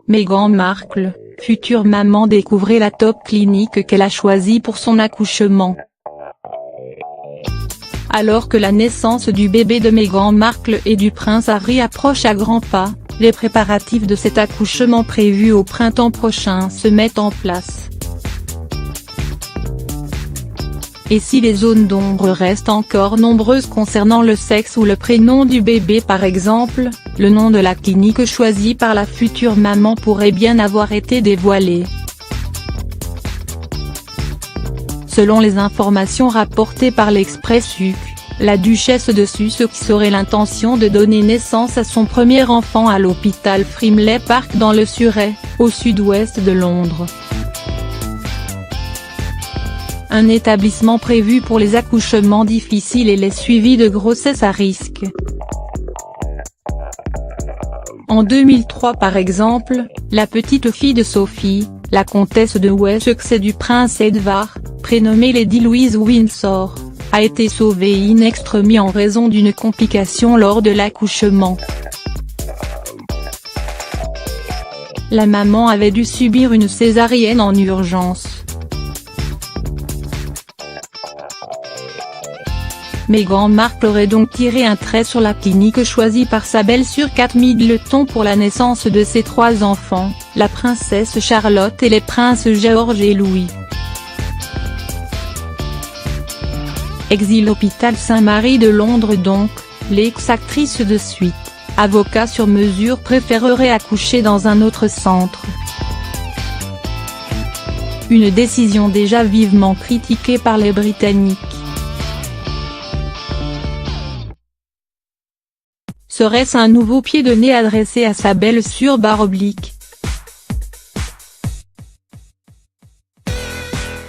Meghan Markle, future maman, découvrait la top clinique qu'elle a choisie pour son accouchement. Alors que la naissance du bébé de Meghan Markle et du prince Harry approche à grands pas, les préparatifs de cet accouchement prévu au printemps prochain se mettent en place. Et si les zones d'ombre restent encore nombreuses concernant le sexe ou le prénom du bébé par exemple, le nom de la clinique choisie par la future maman pourrait bien avoir été dévoilé. Selon les informations rapportées par l'Express UK, la duchesse de Sussex aurait l'intention de donner naissance à son premier enfant à l'hôpital Frimley Park dans le Surrey, au sud-ouest de Londres. Un établissement prévu pour les accouchements difficiles et les suivis de grossesse à risque. En 2003 par exemple, la petite fille de Sophie, la comtesse de Wessex et du prince Edward, prénommée Lady Louise Windsor, a été sauvée in extremis en raison d'une complication lors de l'accouchement. La maman avait dû subir une césarienne en urgence. Meghan Markle aurait donc tiré un trait sur la clinique choisie par sa belle-sœur Kate Middleton pour la naissance de ses 3 enfants, la princesse Charlotte et les princes George et Louis. Exil hôpital Saint-Marie de Londres donc, l'ex-actrice de Suite, avocat sur mesure préférerait accoucher dans un autre centre. Une décision déjà vivement critiquée par les Britanniques. Serait-ce un nouveau pied de nez adressé à sa belle-sœur ?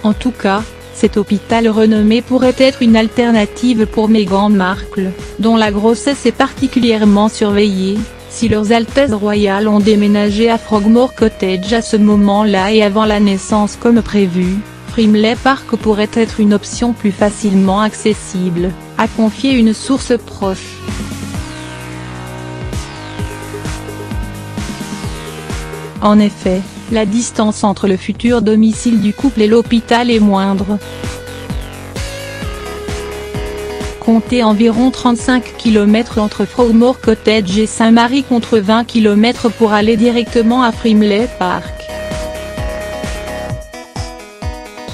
En tout cas, cet hôpital renommé pourrait être une alternative pour Meghan Markle, dont la grossesse est particulièrement surveillée, si leurs Altesses royales ont déménagé à Frogmore Cottage à ce moment-là et avant la naissance comme prévu. Frimley Park pourrait être une option plus facilement accessible, a confié une source proche. En effet, la distance entre le futur domicile du couple et l'hôpital est moindre. Comptez environ 35 km entre Frogmore Cottage et Saint-Marie contre 20 km pour aller directement à Frimley Park.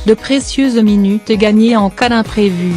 De précieuses minutes gagnées en cas d'imprévu.